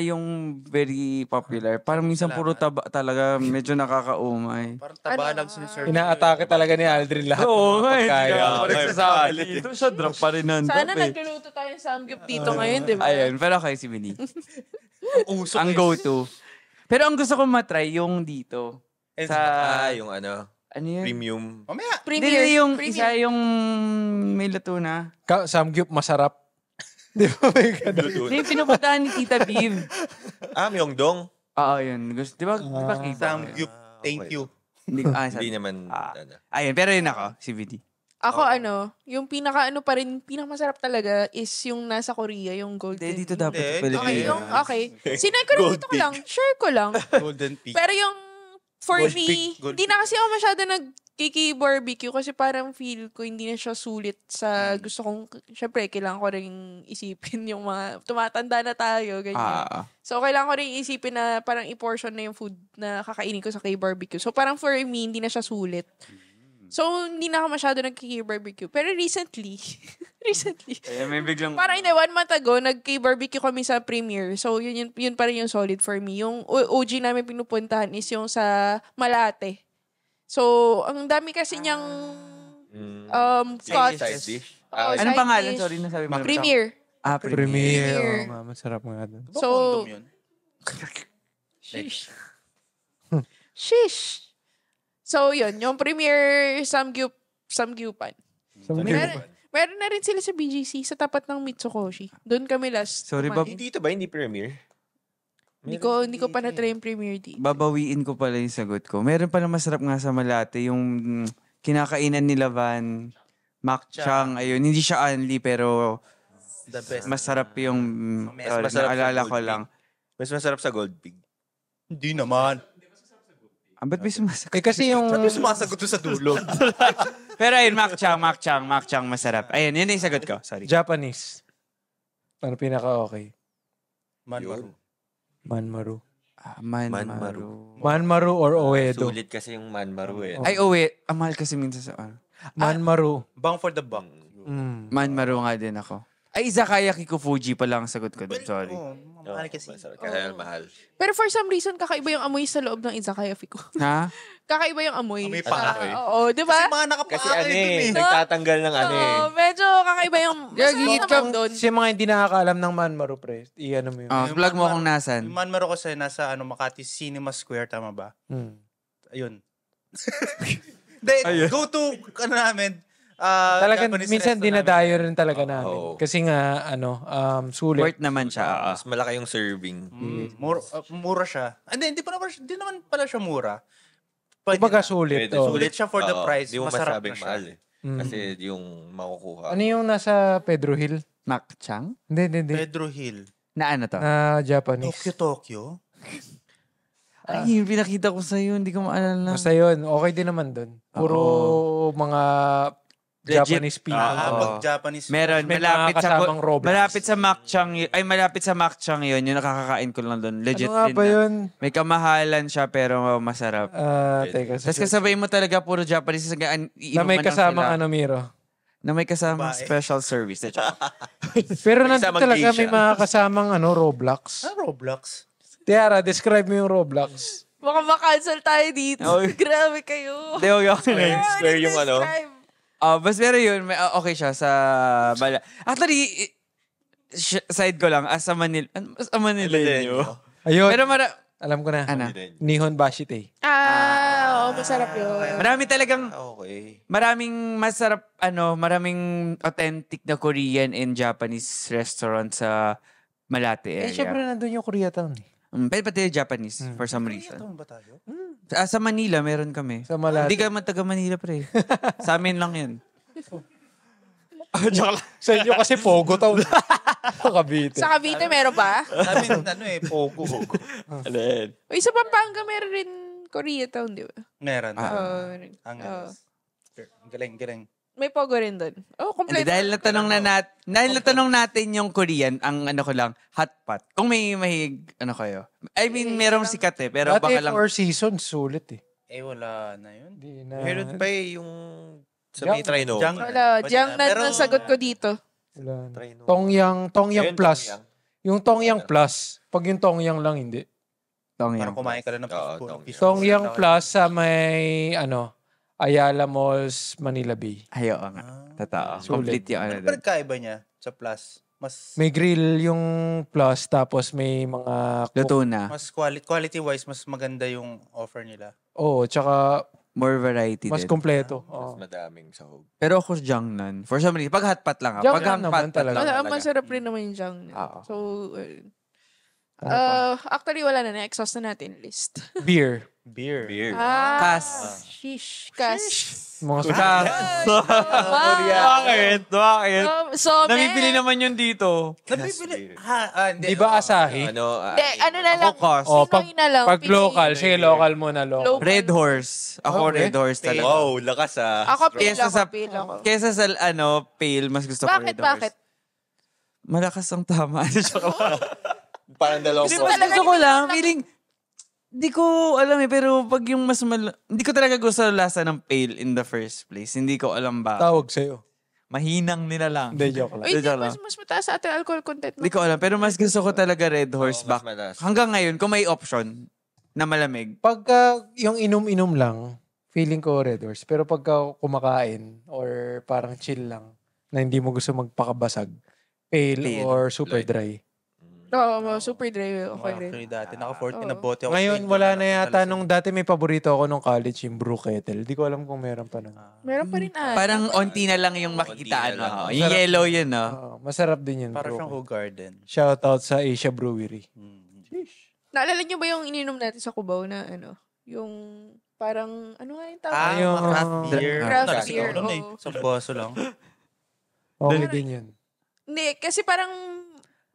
yung very popular. Parang minsan puro taba talaga. Medyo nakakaumay. Parang taba lang siniserve. Inaatake talaga ni Aldrin lahat Oo, ng mga pagkain. Ito siya drop pa rin nandun. Sana nagluluto tayo ng samgyup dito ngayon, di ba? Ayun, pero kay si Vinny. Usok Ang go-to. Pero ang gusto ko matry yung dito. Yung ano, Ano yun? premium. Mamaya. Hindi yung isa yung may luto na. Samgyup masarap. Di ba may ganun? Hindi yung pinupuntahan ni Tita Viv. Myeongdong. Oo, yun. Gusto, di ba kita? Samgyup. Thank you. Hindi naman, Ayun, pero yun ako, si Vinny. Ako yung pa rin, pinakamasarap talaga is yung nasa Korea, yung golden. Hindi, dito dapat sa Hindi. Pilipinas. Okay. Sinay ko rin dito ko lang. Share ko lang. Golden Peak. Pero yung, for Gold me, Peak, Gold hindi na kasi ako masyado nagkiki-barbecue kasi parang feel ko hindi na siya sulit sa gusto kong, syempre, kailangan ko rin isipin yung mga, tumatanda na tayo, ganyan. So, kailangan ko rin isipin na parang i-portion na yung food na kakainin ko sa K-barbecue. So, parang for me, hindi na siya sulit. So, hindi na ako masyado nagkiki-barbecue. Pero recently, Kaya may biglang... parang 1 month ago, nag-barbecue kami sa Premiere. So, yun pa rin yung solid for me. Yung OG namin pinupuntahan is yung sa Malate. So, ang dami kasi niyang cuts. Side dish. Anong side pangalan? dish. Sorry, nasabi mo. Premiere. Premier. Oo nga, masarap nga doon. Diba So, condom yun? Shish. So, yun. Yung Premiere Samgyupan. Meron na rin sila sa BGC sa tapat ng Mitsukoshi. Doon kami last. Sorry, kumain. Dito ba? Hindi premiere? Hindi ko pa na-try yung Premiere dito. Babawiin ko pala yung sagot ko. Meron pala masarap nga sa Malate, yung kinakainan nila Van, Makchang, ayun. Hindi siya only, pero The best. masarap yung, masarap sa naalala ko Gold lang. Mas masarap sa Gold Pig. Hindi naman. Ba't may sumasakit? Kasi yung... Sabi sumasagot to sa dulo. Pero ayun, Makchang, masarap. Ayun, yun yung sagot ko. Sorry. Japanese. Ano pinaka-okay? Manmaru. Manmaru. Manmaru or Oedo? Sulit kasi yung Manmaru eh. Ay, uwi. Ang mahal kasi minsan sa Manmaru. Bang for the buck. Manmaru nga din ako. Ay, Izakaya Kikufuji pa lang ang sagot ko doon. Sorry. Mahal kasi. Kaya mahal. Pero for some reason, kakaiba yung amoy sa loob ng izakaya Fico. Ha? Kakaiba yung amoy. Amoy pangahoy. Oo, di ba? Kasi mga Kasi nakapakain dun eh. nagtatanggal ng Oo, medyo kakaiba yung Gigit masarap doon. Kasi mga hindi nakakaalam ng Manmaru, pre. Iyan mo yun. Plug mo kung nasan. Yung Manmaru kasi nasa Makati Cinema Square, tama ba? Ayun. Go to, namin, Talagang Japanese minsan restaurant dinadayo rin talaga namin. Oo. Kasi nga, sulit. Worth namin siya. Mas malaki yung serving. Mura siya. Hindi naman pala siya mura. Kumbaga sulit. Pwede. Oh. Sulit siya for the price. Di mo Masarap masabing na siya. mahal eh. Kasi yung makukuha. Ano yung nasa Pedro Hill? Makchang? Hindi. Pedro Hill. Na ano to? Na Japanese. Tokyo? Ay, yung pinakita ko sa'yo, hindi ko maalala. Basta yun, okay din naman dun. Puro mga Japanese people. Pag Japanese. Meron, May malapit mga sa kasamang Roblox. malapit sa Makchang yun, yung nakakakain ko lang doon. Legit Ano nga din ba na. yun? May kamahalan siya pero masarap. Teka. Tapos kasabay mo talaga puro Japanese. Na may kasamang Miro. Na may kasamang Babae. special service. Pero May nandun kasamang talaga geisha. may mga kasamang Roblox. Roblox? Tiara, describe mo yung Roblox. Baka makancel tayo dito. Grabe kayo. Hindi, huwag ako na. Square yung ano. Bas pero yun, okay siya sa Bala. Actually, side ko lang, as a Manileño. Ayun. Pero Alam ko na. ano? Nihon Bashite. Masarap yun. Marami talagang, Okay. maraming authentic na Korean and Japanese restaurant sa Malate area. Syempre nandun yung Koreatown. Pero pati Japanese, for some reason. Ito ba tayo? Sa Manila, meron kami. Sa Malate. Hindi ka man taga Manila, pre. Sa amin lang yun. Sa inyo kasi Pogo Town. Cavite. Sa Cavite, meron ba? Sabi, Pogo. Ano yan? Uy, sa Pampanga, meron rin Koreatown, di ba? Meron. Oo. Ang galing. May Pogo rin doon. Oh, Hindi, kompleto. dahil natanong natin yung Korean, ang ano ko lang, hot pot. Kung may ano kayo. I mean, merong sikat pero Dati baka lang. 4 seasons, sulit eh. Wala na yun. Di na. Meron pa yung sa may Trino. Wala, Jiang na sagot ko dito. Wala na. Trino. Tongyang Plus. Yung Tongyang Plus. Pag yung Tongyang lang, hindi. Parang kumain ka lang ng Tongyang Plus sa may, Ayala Malls, Manila Bay. Ayo nga. Totoo. Complete yung ano Ano doon. pa nagkaiba niya sa Plus? Mas May grill yung Plus, tapos may mga... Luto na. mas quality-wise, mas maganda yung offer nila. Oo, tsaka More variety mas din. kompleto. Mas Oo. madaming sahog. Pero ako Jiangnan. For some reason, pag hot pot lang. Jiangnan Pag hot naman pot talaga. lang. Masarap rin naman yung Jiang. Oo. So, actually, wala na. Na-exhaust na natin yung list. Beer. Beer. Kas. Sheesh. Kas. Mga Bakit? So, Namipili naman yun dito. Nabibili. Hindi. Di ba asahi? ano na lang. Kas. Pinoy na lang. Pag Pinoy. local, sige local muna, local. Local. Red Horse. Ako Okay. Red Horse talaga. Wow, lakas Ako, pil Kesa sa, ako. kesa sa pale, mas gusto ko Bakit, Red Horse. bakit? Malakas ang tama. Parang dalawang Hindi, Gusto mas talaga gusto ko ni lang. Mila. Feeling, hindi ko alam pero pag yung mas hindi ko talaga gusto lasa ng pale in the first place. Hindi ko alam ba. Tawag sa'yo. Mahinang nila lang. Hindi, joke lang. Ay, Joke lang. mas mataas sa ating alcohol content. Hindi ko alam. Pero mas gusto ko talaga Red Horse mas back. malas. Hanggang ngayon, kung may option na malamig. Pagka yung inom-inom lang, feeling ko Red Horse. Pero pagka kumakain or parang chill lang, na hindi mo gusto magpakabasag, pale or super dry. Oo, super dry. Okay rin. Actually, dati naka-40 na bote ako. Ngayon, wala na yata nung dati may paborito ako nung college, yung brew kettle. Di ko alam kung meron pa nun. Meron pa rin Parang onti na lang yung makikitaan. Onti na lang. Oh. Yung yellow yun, no? Masarap din yun. Para brew siyang kettle. Who Garden. Shoutout sa Asia Brewery. Naalala niyo ba yung ininom natin sa Cubao na yung parang, ano nga yung tawag? yung craft beer. Craft Nalasing beer, ako nun eh. oo. Sa baso lang. Okay din yun. Hindi, kasi parang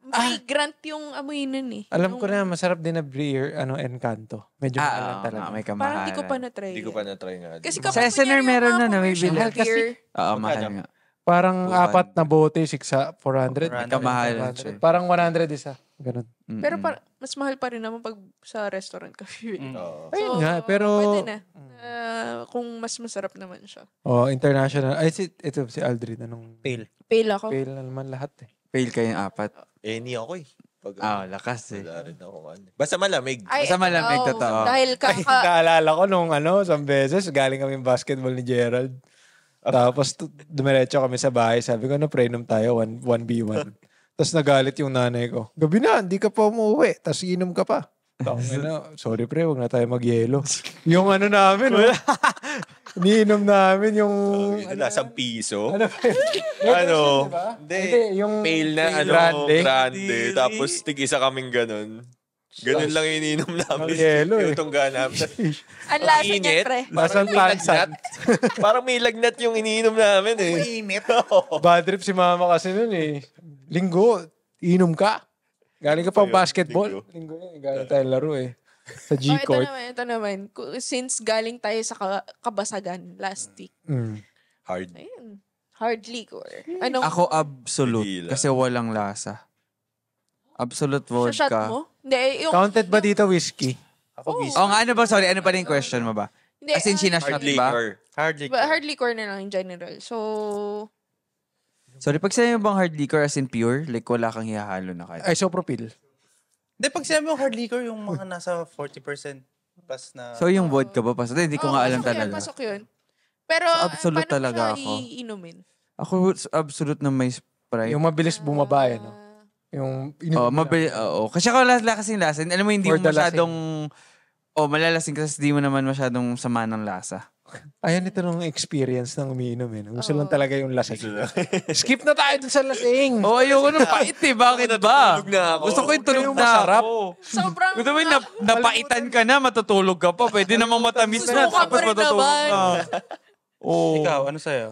fragrant yung amoy nun eh. Alam ko Yung- na, masarap din na beer, Encanto. Medyo mahal lang talaga. may Parang kamahalan. hindi ko pa na-try. Hindi ko pa na-try nga. Kasi Sa kapag SNR meron na, may commercial bilhan. beer, Oo, mahal Magkano? nga. Parang 200. 4 na bote, 400. Kamahalan siya. Parang 100 isa. Ganun. pero mas mahal pa rin naman pag sa restaurant ka. Oo. Ayun nga, pero... Pwede na. Kung mas masarap naman siya. International. Ay, ito si Aldrin. Anong... Pale. Pale ako. Pale na naman lahat eh. Fail kayong apat. Hindi ako eh. Pag, Lakas eh. wala rin ako ano. Basta malamig. Basta malamig, oo, totoo. Dahil Ay, naalala ko nung isang beses, galing kami basketball ni Gerald. Tapos dumiretso kami sa bahay. Sabi ko, pre-inom tayo, 1v1. Tapos nagalit yung nanay ko. Gabi na, hindi ka pa umuwi. Tapos inom ka pa. Sorry pre, wag na tayo mag-yelo. Yung namin, iniinom namin yung... Lasang piso. Ano ba yun? Ano? Diba? Hindi. yung Pale na grande. Tapos tig-isa kaming ganun. Ganun lang yung ininom namin. Ang yelo eh. Yung tungga namin. ang lasa niya, Init. pre. Lasang tansan. Parang may lagnat yung ininom namin eh. Mainit. Bad trip si mama kasi nun eh. Linggo, inom ka. Galing ka pa basketball. Linggo yun, galing tayo laro eh. Sa G-Court. Ito naman. Since galing tayo sa kabasagan last week. Hard. Ayun. Hard liquor. Anong Ako absolute. Tequila. Kasi walang lasa. Absolute sa shot vodka. mo? Hindi, yung... Counted ba dito whiskey? Ako Oh, nga, ano ba? Sorry, ano pa rin yung question mo ba? Hindi, As in, sinashot Hard ba? liquor. Hard liquor. hard liquor na lang in general. So, Sorry, pag sinabi mo bang hard liquor as in pure, like wala kang hihalo na kahit. Isopropyl. Hindi, pag sinabi mo hard liquor, yung mga nasa 40% plus na... So, yung vodka ba? Pas? Hindi ko nga alam talaga. Pasok yun. Pero, So, absolute paano talaga siya ako. iinumin? Ako, absolute na may Sprite. Yung mabilis bumaba eh, no? Yung Oh, oo. Kasi ako kasing lasa. Alam mo, hindi For mo the masyadong... malalasing kasi di mo naman masyadong sama ng lasa. Ayan ito nung experience ng umiinom eh. Gusto lang talaga yung lasing. Skip na tayo dun sa lasing. Oh, ayoko nung pait eh. Bakit ba? Tulog na ako. Gusto ko yung tulog Yung na masarap. ako. Sobrang... Gusto mo yung napaitan ka na, matutulog ka pa. Pwede namang matamis na. Susuka pa Tapos rin matutulog naman. ka. Oh. Ikaw, ano sa'yo?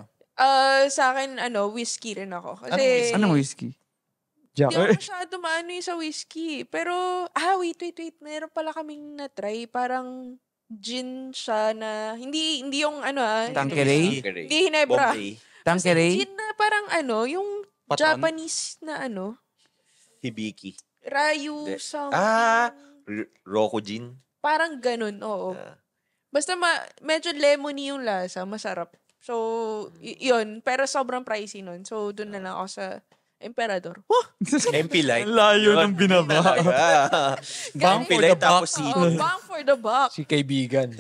Sa akin, whiskey rin ako. Kasi, Anong whiskey? Jack. hindi ako masyado maano yung sa whiskey. Pero, wait. Meron pala kaming na-try. Parang gin siya na, hindi yung Tanqueray? hindi Hinebra. Bombay. Tanqueray? Gin na parang yung Paton? Japanese na Hibiki. Ryu Hindi. something. Rokujin. Parang ganun, oo. Basta medyo lemony yung lasa, masarap. So, yun. Pero sobrang pricey nun. So, dun na lang ako sa Emperador. MP Light. Layo ng binaba. MP Light tapos sino. Bang for the buck. Si kaibigan.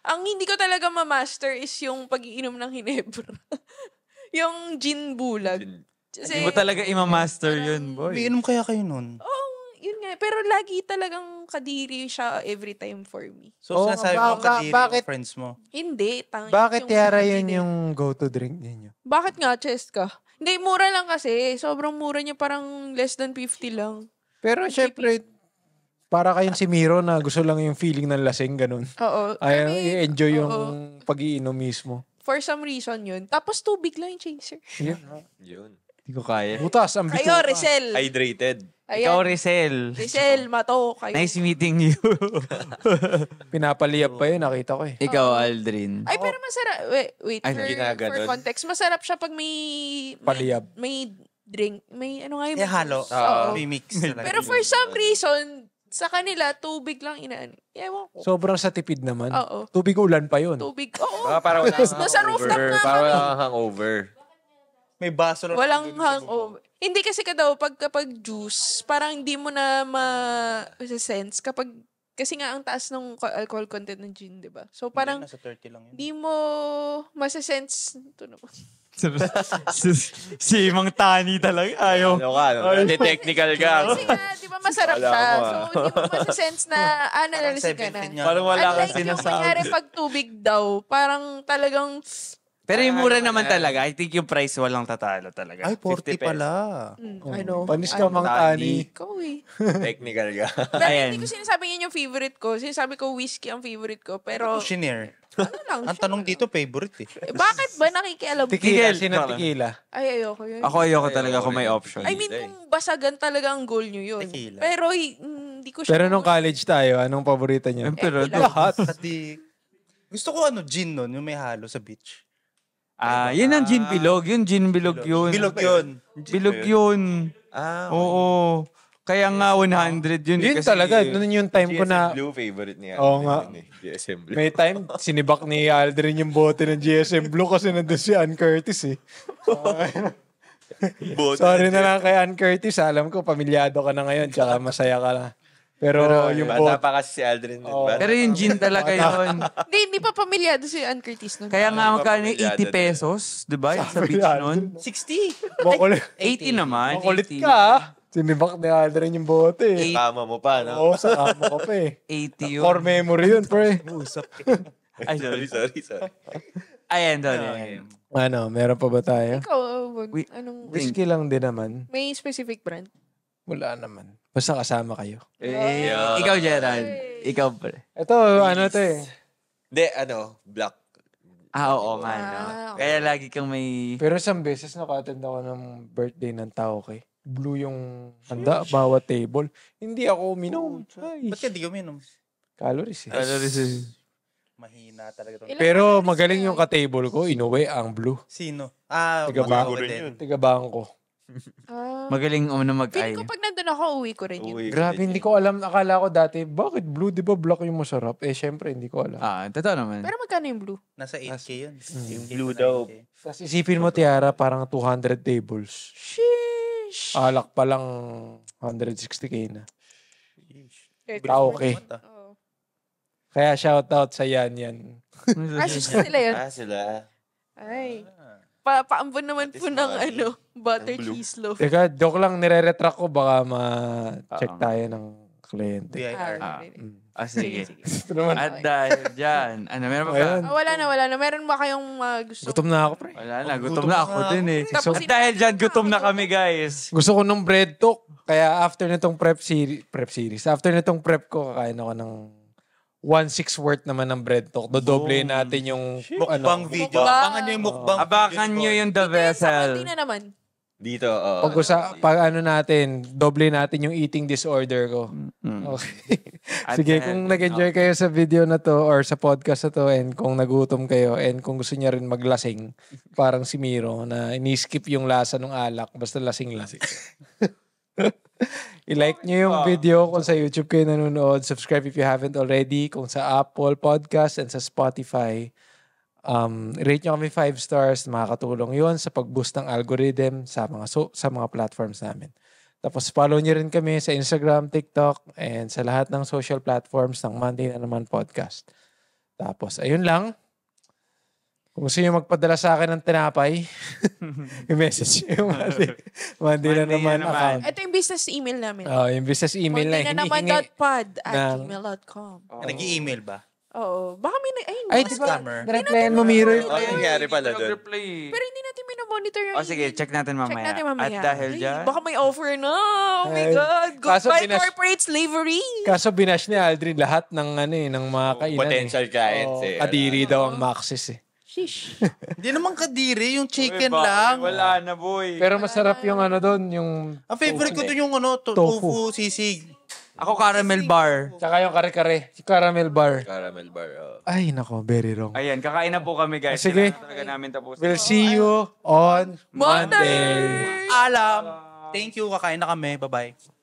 Ang hindi ko talaga ma-master is yung pag-iinom ng Hinebra. Yung gin bulag. Hindi mo talaga imamaster yun, boy. Umiinom kaya kayo nun? Yun nga. Pero lagi talagang kadiri siya every time for me. So, sinasabi mo kadiri bakit- yung friends mo. Hindi. Bakit Yara yun kadiri. yung go-to drink ninyo? Bakit nga, chest ka? Hindi, mura lang kasi. Sobrang mura niya, parang less than 50 lang. Pero syempre, para kayong si Miro na gusto lang yung feeling ng lasing, ganun. Oo. Ayaw, I mean, i-enjoy yung oo. pag-iinom mismo. For some reason yun. Tapos tubig lang yung chaser. Yun. Hindi ko kaya. Butas, ang bito. Kayo, Rizal. Hydrated. Ikaw, Ayan. Rizel. Rizal, Mato. Kayo. Nice meeting you. Pinapaliyap pa yun, nakita ko eh. Ikaw, Aldrin. Ay, pero masarap. Wait Ay, for ginaganon. context. Masarap siya pag may Paliyab. may drink. May ano nga yung... Eh, halo. Oo. May mix talaga. Pero for some reason, sa kanila, tubig lang inaan. Ewan ko. Sobrang sa tipid naman. Oo. Tubig ulan pa yun. Tubig. Oo. Parang wala kang Nasa rooftop hangover. nga Parang kami. wala kang hangover. May baso lang. Walang hangover. Hindi kasi kapag juice, parang hindi mo na ma-sense kasi nga ang taas ng alcohol content ng gin, di ba? So parang Nasa 30 lang yun. hindi mo ma-sense. Ito naman. Si Mang Tani talaga. Ayaw. Ano ka? Hindi technical ka. Kasi nga, di ba masarap Wala siya? mo, So hindi mo ma-sense na, nalalasing ka na. 17 nga. Parang wala kang Unlike yung kunyari sinasabi. pag tubig daw, parang talagang, Pero yung mura naman talaga. I think yung price walang tatalo talaga. Ay, 40 50 pala. ano. Panis ka, Mang Tani. Ikaw eh. Technical ka. Pero Ayan. hindi ko sinasabi yun yung favorite ko. Sinasabi ko whiskey ang favorite ko. Pero, Shinare. ano lang Ang siya. tanong dito, favorite eh. Bakit ba nakikialam? Tequila, Tigil. sino tequila? Ay, ayoko yun. Ako ayoko talaga kung may option. I mean, kung basagan talaga ang goal nyo yun. Tequila. Pero, hindi ko siya... Pero nung college tayo, anong paborito niyo? Pero Lahat. Pati, gusto ko gin nun, yung may halo sa beach. yun ang gin bilog. Yun gin bilog yun. Bilog yun. Bilog yun. Oo. Kaya nga 100 yun. Yun talaga, nun yung time ko na, GSM Blue favorite niya. Oo nga. GSM Blue. may time, sinibak ni Aldrin yung bote ng GSM Blue kasi nandun si Ann Curtis eh. Sorry na lang kay Ann Curtis. Alam ko, pamilyado ka na ngayon, tsaka masaya ka na. Pero yung Bata bote, pa kasi si Aldrin. Pero yung gin talaga yun. Hindi pa pamilyado si Ann Curtis nun. Kaya nga magkano yung Pamilyado 80 pesos, di ba? Sa beach nun. 60. makulit, 80 naman. makulit 80. ka ah. Sinibak ni Aldrin yung bote eh. Tama mo pa, no? Oo, sa kamo ka pa eh. 80 yun. Core memory yun, pre. Ay, Sorry. Ayan, doon. Ano, meron pa ba tayo? Ikaw, anong... Whiskey lang din naman. May specific brand? Wala naman. Basta kasama kayo. Ikaw, Gerald. Ikaw, pre. Ito, ano to eh. Hindi, black. Oo nga, no? Kaya lagi kang may... Pero isang beses naka-attend ako ng birthday ng tao kay. Blue yung handa, bawat table. Hindi ako uminom. Ay, Ba't ka di uminom? calories eh. Mahina talaga. Ilan Pero calories magaling na yung ka-table ko, inuwi ang blue. Sino? Tiga ba? mag-uwi din. Tigabang ko. Magaling Feeling mag-ay. ko pag nandun ako, uwi ko rin yun. Grabe, hindi ko alam. Akala ko dati, bakit blue? Di ba black yung masarap? Eh, syempre, hindi ko alam. Totoo naman. Pero magkano yung blue? Nasa 8K yun. Blue daw. Tapos isipin mo, Tiara, parang 200 tables. Sheesh! Alak pa lang 160k na. Tao, okay. Oo. Kaya shoutout sa Yan. Sus na nila yun. Sila. Ay. Paambon naman po ng butter Blue. cheese loaf. Teka, joke lang, nire-retract ko. Baka ma-check tayo ng kliyente. BIR. Sige. Ito naman. At dahil dyan, meron pa Ayan. ba? Wala na. Meron ba kayong gusto? Gutom na ako, pre. Wala na, gutom na ako din eh. Tapos At dahil dyan, gutom na kami guys. Gusto ko nung bread talk. Kaya after nitong prep series, after nitong prep ko, kakain ako ng 1/6 worth naman ng bread talk. Dodoblein natin yung Mukbang video. Mukbang. Abangan nyo yung mukbang. Abakan nyo yung The Sa konti Vessel. na naman. Dito, pag ano natin, doble natin yung eating disorder ko. Okay. Sige, kung nag-enjoy kayo sa video na to or sa podcast na to and kung nagutom kayo and kung gusto niya rin maglasing, parang si Miro na ini-skip yung lasa ng alak, basta lasing lang. I-like nyo yung video kung sa YouTube kayo nanonood. Subscribe if you haven't already. Kung sa Apple Podcast and sa Spotify, rate nyo kami 5 stars. Makakatulong yun sa pag-boost ng algorithm sa mga platforms namin. Tapos follow nyo rin kami sa Instagram, TikTok, and sa lahat ng social platforms ng Monday na naman podcast. Tapos, ayun lang. Kung gusto nyo magpadala sa akin ng tinapay, i-message nyo yung Monday na naman account. Ito yung business email namin. Yung business email na Monday na naman.pod@gmail.com. Nag-i-email ba? Oo. Baka may Ay, di ba? Replyan mo, Miro. Nangyari pala doon. Pero hindi natin minomonitor yung sige, check natin mamaya. Check natin mamaya. At dahil dyan, Baka may offer na. Oh my Ay. God. Kaso Goodbye binas- corporate slavery. Kaso binash ni Aldrin lahat ng ng mga kainan. Potential clients Kadiri daw ang Maxis eh. Shish. Hindi naman kadiri, yung chicken lang. wala na, boy. Pero masarap yung doon, yung Ang favorite ko doon yung tofu sisig. Ako, caramel bar. tsaka yung kare-kare, yung caramel bar. Caramel bar. Ay, nako, very wrong. Ayan, kakain na po kami, guys. Sige. Kailangan talaga namin tapusin. We'll see you on Monday. Monday. Alam. Thank you, kakain na kami. Bye-bye.